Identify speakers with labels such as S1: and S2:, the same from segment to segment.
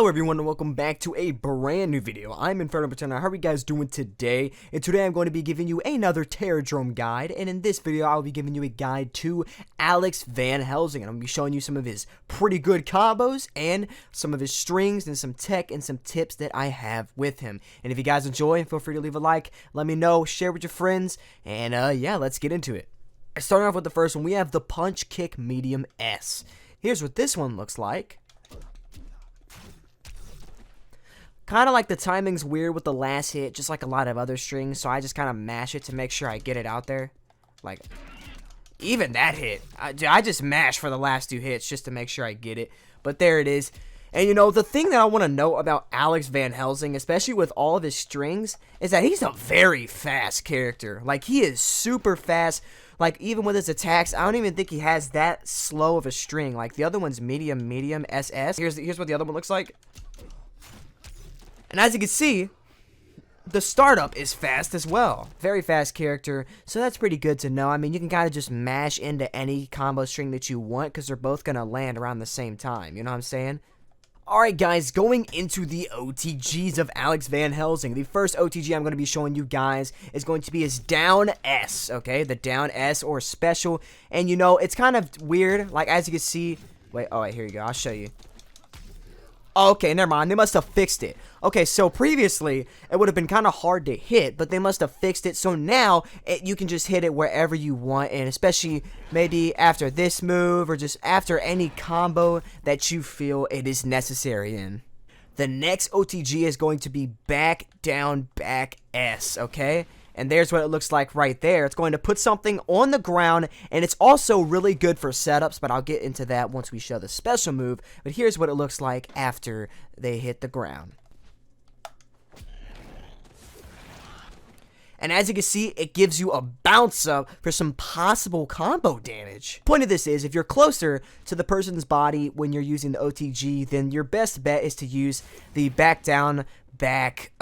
S1: Hello everyone and welcome back to a brand new video. I'm Paternal. How are you guys doing today? And today I'm going to be giving you another Terrordrome guide, and in this video I'll be giving you a guide to Alex Van Helsing, and I'm going to be showing you some of his pretty good combos and some of his strings and some tech and some tips that I have with him. And if you guys enjoy, feel free to leave a like, let me know, share with your friends, and yeah, let's get into it. Starting off with the first one, we have the Punch Kick Medium S. Here's what this one looks like. Kind of like the timing's weird with the last hit, just like a lot of other strings, so I just kind of mash it to make sure I get it out there. Like, even that hit, I just mash for the last two hits just to make sure I get it, but there it is. And you know, the thing that I want to know about Alex Van Helsing, especially with all of his strings, is that he's a very fast character. Like, he is super fast. Like, even with his attacks, I don't even think he has that slow of a string. Like, the other one's medium, SS. Here's what the other one looks like. And as you can see, the startup is fast as well. Very fast character, so that's pretty good to know. I mean, you can kind of just mash into any combo string that you want because they're both going to land around the same time. You know what I'm saying? Alright guys, going into the OTGs of Alex Van Helsing. The first OTG I'm going to be showing you guys is going to be his down S, okay? The down S or special. And you know, it's kind of weird. Like, as you can see... Wait, oh wait, here you go. I'll show you. Okay, never mind. They must have fixed it. Okay, so previously, it would have been kind of hard to hit, but they must have fixed it. So now, you can just hit it wherever you want, and especially maybe after this move, or just after any combo that you feel it is necessary in. The next OTG is going to be back, down, back, S, okay? And there's what it looks like right there. It's going to put something on the ground, and it's also really good for setups, but I'll get into that once we show the special move. But here's what it looks like after they hit the ground. And as you can see, it gives you a bounce up for some possible combo damage. Point of this is, if you're closer to the person's body when you're using the OTG, then your best bet is to use the back down, back,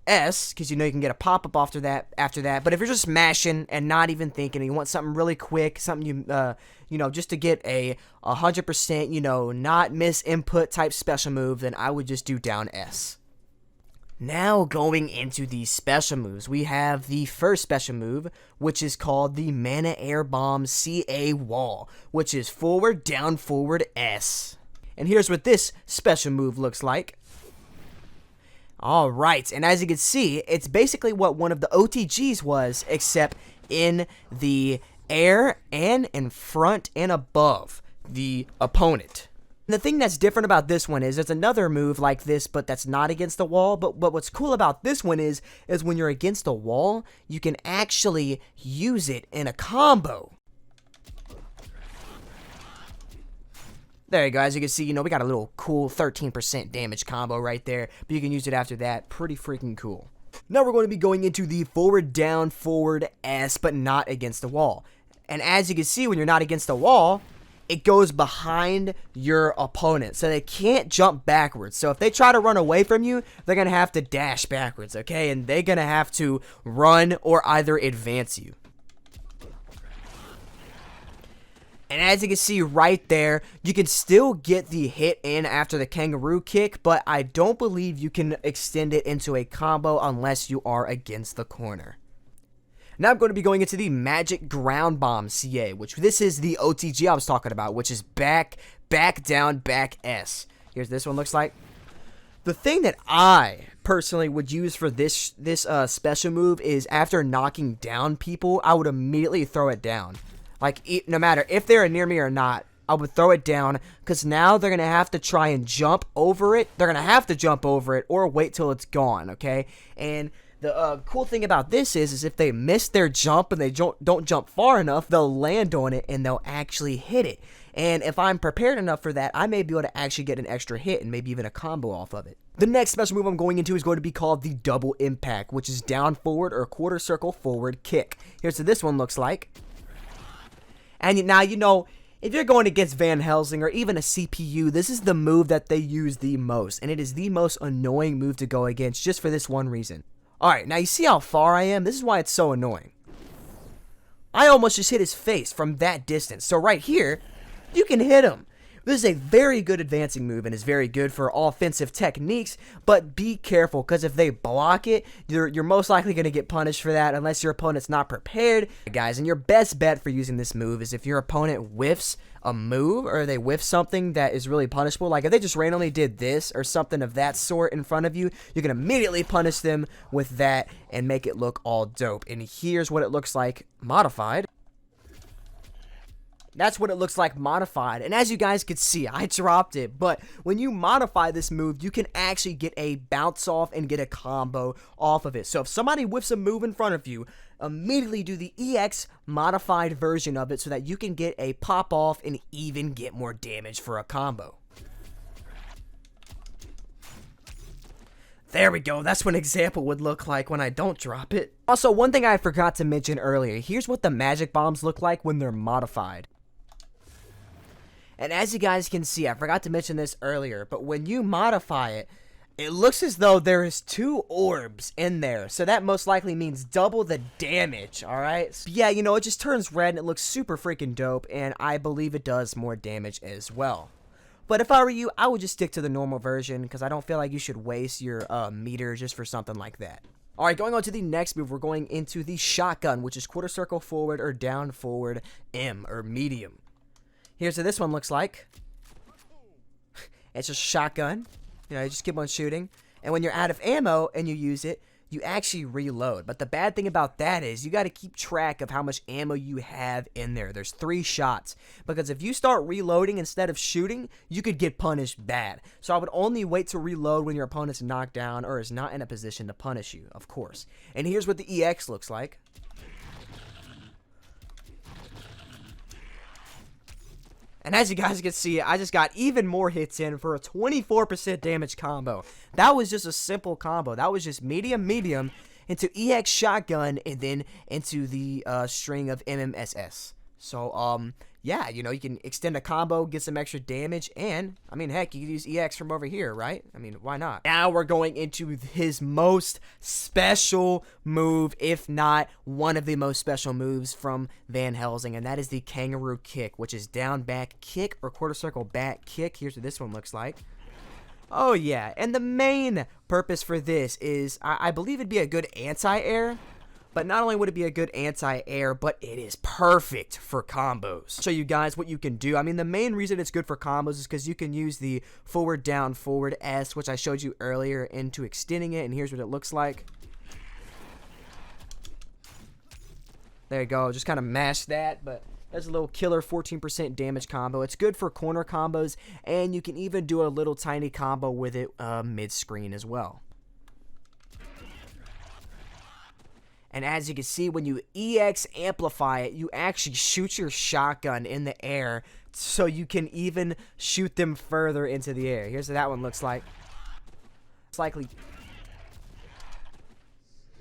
S1: S, because you know you can get a pop-up after that. But if you're just mashing and not even thinking, and you want something really quick, something you know, just to get a 100%, you know, not miss input type special move, then I would just do down S. Now going into the special moves, we have the first special move, which is called the Mana Air Bomb CA Wall, which is forward, down, forward, S. And here's what this special move looks like. Alright, and as you can see, it's basically what one of the OTGs was, except in the air and in front and above the opponent. And the thing that's different about this one is there's another move like this, but that's not against the wall. But what's cool about this one is when you're against a wall, you can actually use it in a combo. There you go, as you can see, you know, we got a little cool 13% damage combo right there, but you can use it after that. Pretty freaking cool. Now we're going to be going into the forward, down, forward, S, but not against the wall. And as you can see, when you're not against the wall, it goes behind your opponent, so they can't jump backwards. So if they try to run away from you, they're going to have to dash backwards, okay? And they're going to have to run or either advance you. And as you can see right there, you can still get the hit in after the kangaroo kick, but I don't believe you can extend it into a combo unless you are against the corner. Now I'm going to be going into the Magic Ground Bomb CA, which this is the OTG I was talking about, which is back, down, back, S. Here's this one looks like. The thing that I personally would use for this special move is after knocking down people, I would immediately throw it down. Like, no matter if they're near me or not, I would throw it down, because now they're going to have to try and jump over it. They're going to have to jump over it or wait till it's gone, okay? And the cool thing about this is if they miss their jump and they don't jump far enough, they'll land on it and they'll actually hit it. And if I'm prepared enough for that, I may be able to actually get an extra hit and maybe even a combo off of it. The next special move I'm going into is going to be called the Double Impact, which is down forward or quarter circle forward kick. Here's what this one looks like. And now, you know, if you're going against Van Helsing or even a CPU, this is the move that they use the most. And it is the most annoying move to go against just for this one reason. Alright, now you see how far I am? This is why it's so annoying. I almost just hit his face from that distance. So right here, you can hit him. This is a very good advancing move and is very good for offensive techniques, but be careful, because if they block it, you're most likely going to get punished for that unless your opponent's not prepared. Guys, and your best bet for using this move is if your opponent whiffs a move or they whiff something that is really punishable. Like if they just randomly did this or something of that sort in front of you, you can immediately punish them with that and make it look all dope. And here's what it looks like modified. That's what it looks like modified. And as you guys could see, I dropped it. But when you modify this move, you can actually get a bounce off and get a combo off of it. So if somebody whiffs a move in front of you, immediately do the EX modified version of it so that you can get a pop off and even get more damage for a combo. There we go, that's what an example would look like when I don't drop it. Also, one thing I forgot to mention earlier, here's what the magic bombs look like when they're modified. And as you guys can see, I forgot to mention this earlier, but when you modify it, it looks as though there is 2 orbs in there. So that most likely means double the damage, alright? So yeah, you know, it just turns red and it looks super freaking dope, and I believe it does more damage as well. But if I were you, I would just stick to the normal version, because I don't feel like you should waste your meter just for something like that. Alright, going on to the next move, we're going into the shotgun, which is quarter circle forward or down forward M, or medium. Here's what this one looks like. It's just a shotgun. You know, you just keep on shooting. And when you're out of ammo and you use it, you actually reload. But the bad thing about that is you got to keep track of how much ammo you have in there. There's 3 shots. Because if you start reloading instead of shooting, you could get punished bad. So I would only wait to reload when your opponent's knocked down or is not in a position to punish you, of course. And here's what the EX looks like. And as you guys can see, I just got even more hits in for a 24% damage combo. That was just a simple combo. That was just medium, medium, into EX shotgun, and then into the string of MMSS. So, yeah, you know, you can extend a combo, get some extra damage, and, I mean, heck, you can use EX from over here, right? I mean, why not? Now we're going into his most special move, if not one of the most special moves from Van Helsing, and that is the kangaroo kick, which is down back kick or quarter circle back kick. Here's what this one looks like. Oh, yeah, and the main purpose for this is, I believe it'd be a good anti-air. But not only would it be a good anti-air, but it is perfect for combos. I'll show you guys what you can do. I mean, the main reason it's good for combos is because you can use the forward, down, forward S, which I showed you earlier, into extending it. And here's what it looks like. There you go. Just kind of mash that, but that's a little killer 14% damage combo. It's good for corner combos, and you can even do a little tiny combo with it mid-screen as well. And as you can see, when you EX amplify it, you actually shoot your shotgun in the air, so you can even shoot them further into the air. Here's what that one looks like. It's likely...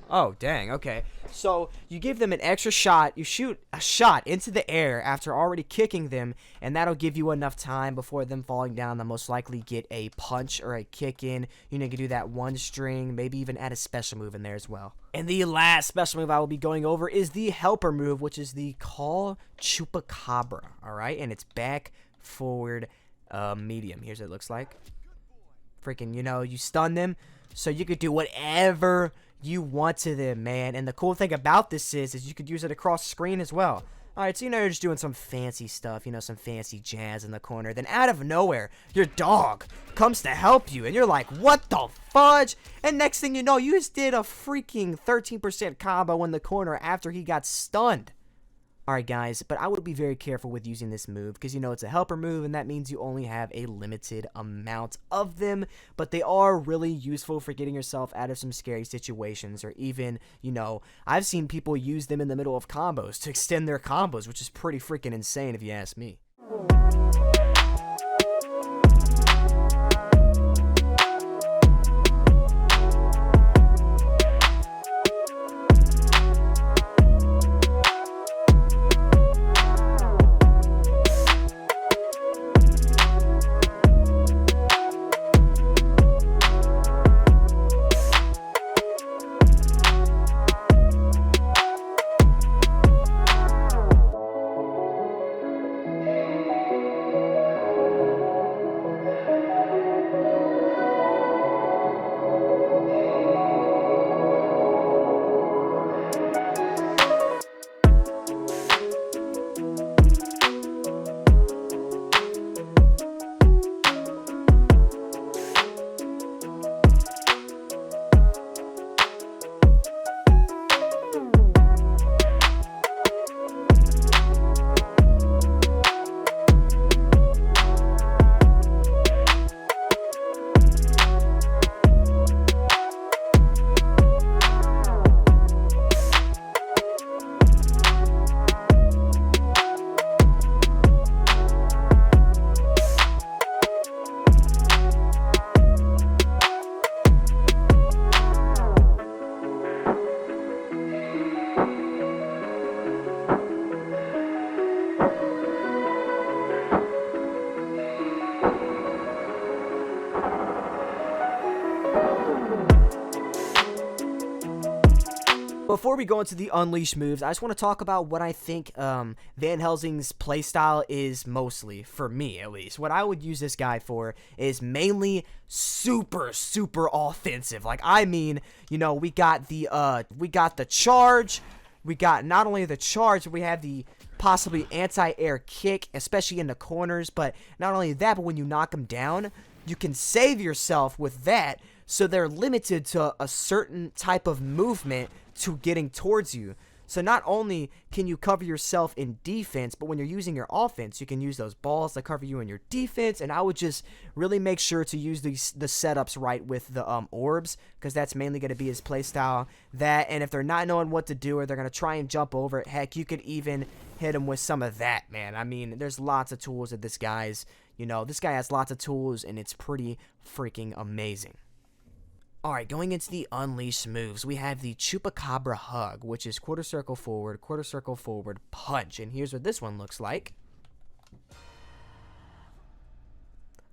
S1: Oh, dang, okay. So, you give them an extra shot, you shoot a shot into the air after already kicking them, and that'll give you enough time before them falling down. They'll most likely get a punch or a kick in. You know, you can do that one string, maybe even add a special move in there as well. And the last special move I will be going over is the helper move, which is the Call Chupacabra, alright? And it's back, forward, medium. Here's what it looks like. Freaking, you know, you stun them, so you could do whatever you want to them, man. And the cool thing about this is you could use it across screen as well. Alright, so you know you're just doing some fancy stuff, you know, some fancy jazz in the corner. Then out of nowhere, your dog comes to help you, and you're like, what the fudge? And next thing you know, you just did a freaking 13% combo in the corner after he got stunned. Alright guys, but I would be very careful with using this move, because you know it's a helper move, and that means you only have a limited amount of them, but they are really useful for getting yourself out of some scary situations, or even, you know, I've seen people use them in the middle of combos to extend their combos, which is pretty freaking insane if you ask me. before we go into the Unleashed moves, I just want to talk about what I think Van Helsing's playstyle is mostly, for me at least. What I would use this guy for is mainly super offensive. Like, I mean, you know, we got the charge. We got not only the charge, but we have the possibly anti-air kick, especially in the corners. But not only that, but when you knock them down, you can save yourself with that. So they're limited to a certain type of movement to getting towards you. So not only can you cover yourself in defense, but when you're using your offense, you can use those balls to cover you in your defense. And I would just really make sure to use the setups right with the orbs, because that's mainly going to be his playstyle. That, and if they're not knowing what to do or they're going to try and jump over it, heck, you could even hit him with some of that, man. I mean, there's lots of tools that this guy's, you know, this guy has lots of tools, and it's pretty freaking amazing. Alright, going into the Unleashed moves, we have the Chupacabra Hug, which is quarter circle forward, punch. And here's what this one looks like.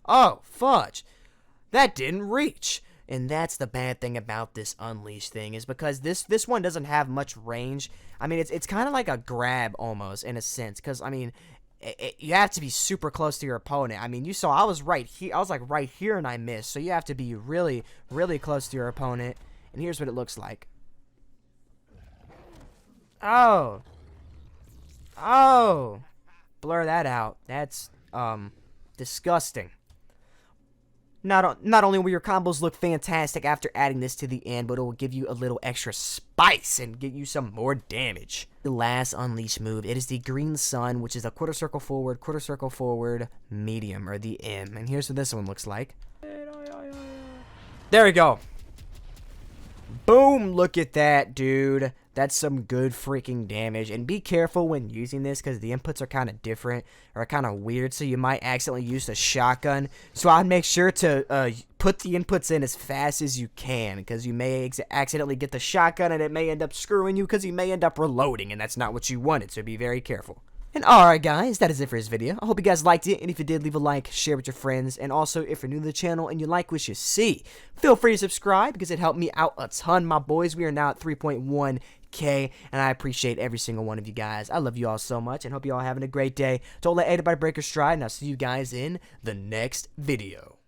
S1: Oh, fudge. That didn't reach. And that's the bad thing about this Unleashed thing, is because this one doesn't have much range. I mean, it's kind of like a grab almost, in a sense, because, I mean, you have to be super close to your opponent. I mean, you saw I was right here. I was like right here and I missed. So you have to be really close to your opponent. And here's what it looks like. Oh. Blur that out. That's disgusting. Not only will your combos look fantastic after adding this to the end, but it will give you a little extra spice and give you some more damage. The last Unleashed move, it is the Green Sun, which is a quarter circle forward, medium, or the M. And here's what this one looks like. There we go. Boom, look at that, dude. That's some good freaking damage. And be careful when using this, because the inputs are kind of different or kind of weird, so you might accidentally use the shotgun. So I'd make sure to put the inputs in as fast as you can, because you may accidentally get the shotgun and it may end up screwing you, because you may end up reloading, and that's not what you wanted, so be very careful. And alright guys, that is it for this video. I hope you guys liked it, and if you did, leave a like, share with your friends, and also if you're new to the channel and you like what you see, feel free to subscribe, because it helped me out a ton, my boys. We are now at 3.1K, and I appreciate every single one of you guys. I love you all so much, and hope you all having a great day. Don't let anybody break your stride, and I'll see you guys in the next video.